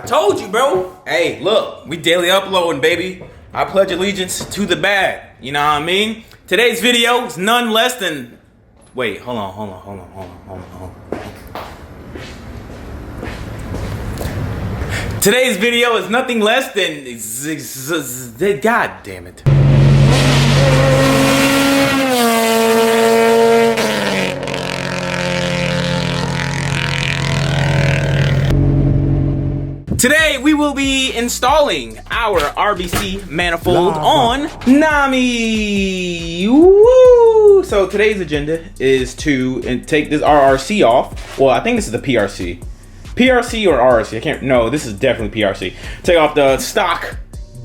told you, bro. Hey, look, we daily uploading, baby. I pledge allegiance to the bag. You know what I mean? Today's video is none less than... Wait, hold on. Today's video is nothing less than... God damn it. Today we will be installing our RBC manifold on Nami. Woo! So today's agenda is to take this RRC off. Well, I think this is the PRC. PRC or RRC? I can't. No, this is definitely PRC. Take off the stock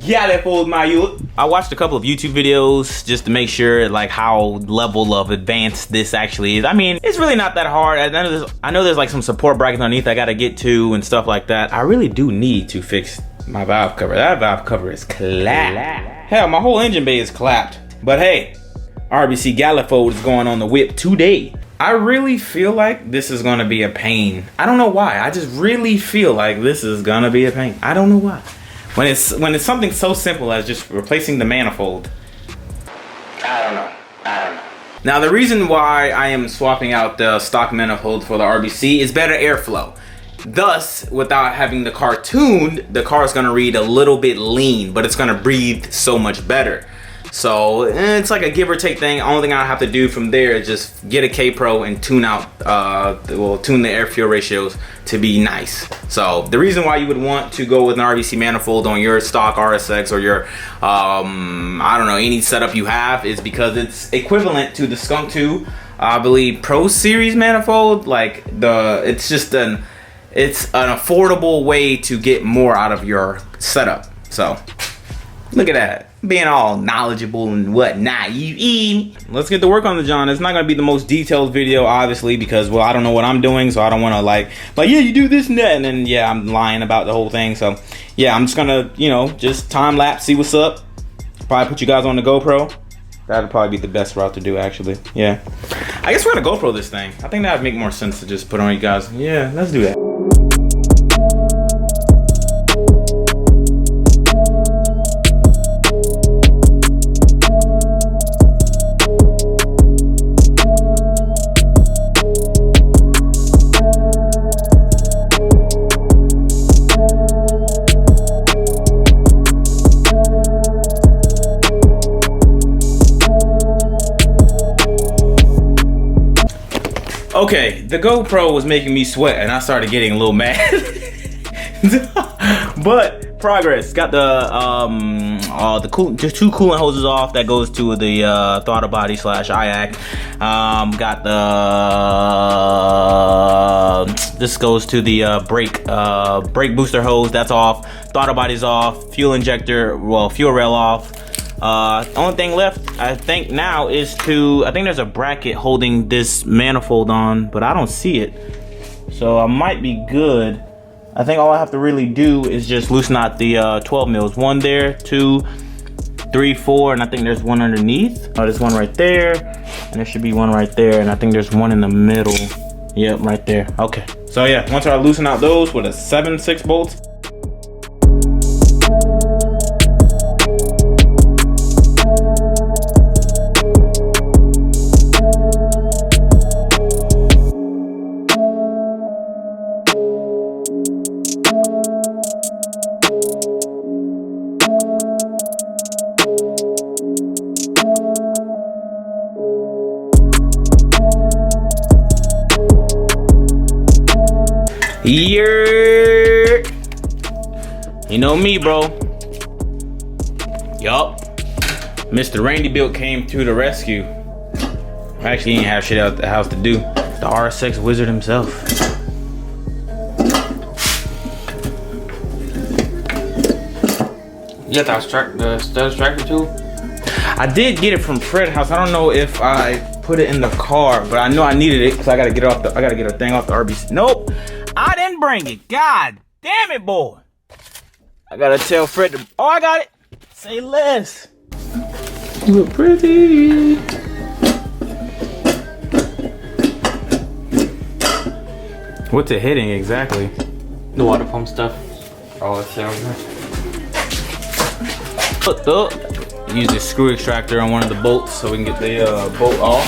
manifold. I watched a couple of YouTube videos just to make sure like how level of advanced this actually is. I mean, it's really not that hard. I know there's like some support brackets underneath I gotta get to and stuff like that. I really do need to fix my valve cover. That valve cover is clapped. Hell, my whole engine bay is clapped. But hey, RBC manifold is going on the whip today. I really feel like this is gonna be a pain. I don't know why. I just really feel like this is gonna be a pain. I don't know why. When it's something so simple as just replacing the manifold. I don't know. Now the reason why I am swapping out the stock manifold for the RBC is better airflow. Thus, without having the car tuned, the car is gonna read a little bit lean, but it's gonna breathe so much better. So it's like a give or take thing. Only thing I have to do from there is just get a K-Pro and tune out, tune the air fuel ratios to be nice. So the reason why you would want to go with an RBC manifold on your stock RSX or your, I don't know, any setup you have is because it's equivalent to the Skunk 2, I believe, Pro Series manifold. Like it's an affordable way to get more out of your setup. So look at that. Being all knowledgeable and whatnot. Let's get to work on the John. It's not gonna be the most detailed video, obviously, because well, I don't know what I'm doing, so I don't want to like yeah, you do this and that, and then yeah, I'm lying about the whole thing. So yeah, I'm just gonna just time lapse, see what's up. Probably put you guys on the GoPro. That'd probably be the best route to do, actually. Yeah, I guess we're gonna GoPro this thing. I think that'd make more sense to just put on you guys. Yeah, let's do that. Okay, the GoPro was making me sweat and I started getting a little mad. But progress. Got the two coolant hoses off. That goes to the throttle body / IAC. Got the this goes to the brake booster hose. That's off. Throttle body's off. Fuel injector, fuel rail off. Only thing left, I think now is I think there's a bracket holding this manifold on, but I don't see it. So I might be good. I think all I have to really do is just loosen out the 12 mils. One there, 2, 3, 4, and I think there's one underneath. Oh, there's one right there, and there should be one right there, and I think there's one in the middle. Yep, right there. Okay. So yeah, once I loosen out those with a 7/6 bolts. Yeah, you know me, bro. Yup. Mr. Randy Built came to the rescue. Actually, he didn't have shit out the house to do. The RSX wizard himself. You got the status tracker too? I did get it from Fred's house. I don't know if I put it in the car, but I know I needed it because I gotta get a thing off the RBC. Nope. I didn't bring it. God damn it, boy. I gotta tell Fred to... Oh, I got it. Say less. You look pretty. What's it hitting exactly? The water pump stuff. Oh, it's down there. Use the screw extractor on one of the bolts so we can get the bolt off.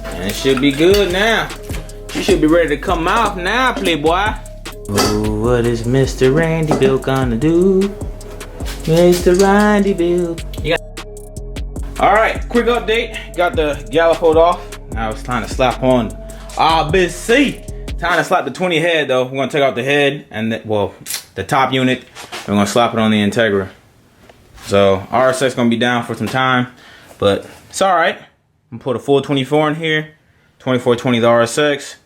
And it should be good now. You should be ready to come out now, playboy. Oh, what is Mr. Randy Bill gonna do? Mr. Randy Bill. Alright, quick update. Got the Manifold off. Now it's time to slap on RBC. Time to slap the 20 head though. We're gonna take out the head and the top unit. We're gonna slap it on the Integra. So RSX gonna be down for some time, but it's alright. I'm gonna put a full 24 in here. 2420 the RSX.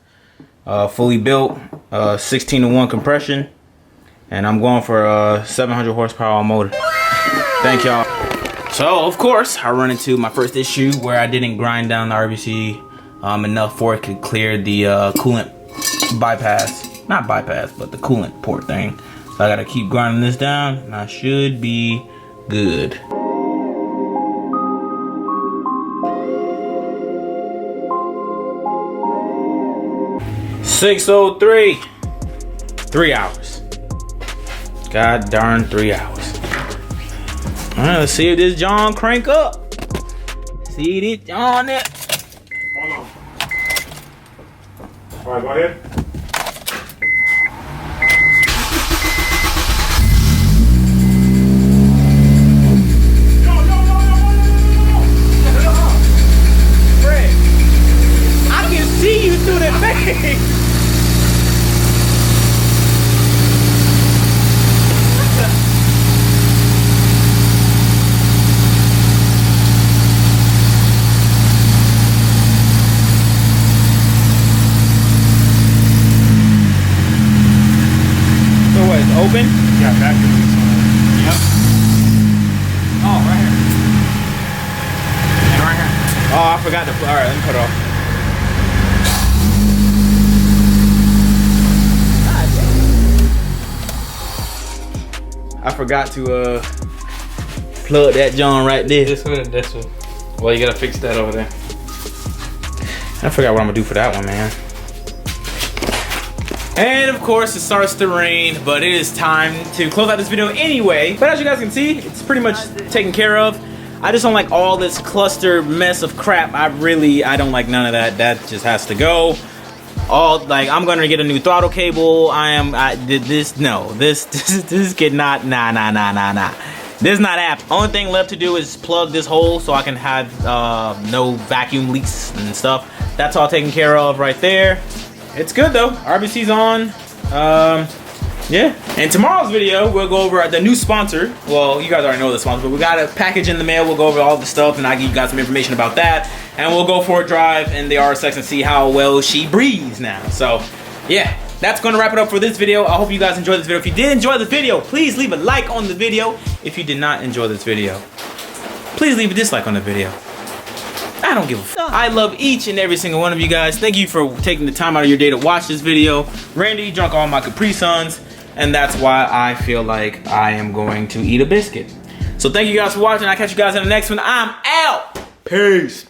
Fully built, 16:1 compression, and I'm going for a 700 horsepower motor. Thank y'all. So of course I run into my first issue where I didn't grind down the RBC enough for it to clear the coolant bypass, not bypass, but the coolant port thing. So I gotta keep grinding this down, and I should be good. $6:03. 3 hours. God darn 3 hours. Alright, let's see if this John crank up. See this John there. Hold on. Alright, go ahead. Fred, I can see you through the thing. Open? Yeah, back to this one. Yep. Oh, right here. And right here. Oh, I forgot to. Alright, let me cut it off. I forgot to plug that John right there. This one and this one. Well, you gotta fix that over there. I forgot what I'm gonna do for that one, man. And of course it starts to rain, but it is time to close out this video anyway. But as you guys can see, it's pretty much taken care of. I just don't like all this cluster mess of crap. I don't like none of that. That just has to go. I'm gonna get a new throttle cable. This kid nah. This is not app. Only thing left to do is plug this hole so I can have no vacuum leaks and stuff. That's all taken care of right there. It's good though. RBC's on. Yeah. And tomorrow's video, we'll go over the new sponsor. Well, you guys already know the sponsor, but we got a package in the mail. We'll go over all the stuff, and I'll give you guys some information about that. And we'll go for a drive in the RSX and see how well she breathes now. So, yeah. That's going to wrap it up for this video. I hope you guys enjoyed this video. If you did enjoy the video, please leave a like on the video. If you did not enjoy this video, please leave a dislike on the video. I don't give a fuck. I love each and every single one of you guys. Thank you for taking the time out of your day to watch this video. Randy drunk all my Capri Suns, and that's why I feel like I am going to eat a biscuit. So thank you guys for watching. I'll catch you guys in the next one. I'm out. Peace.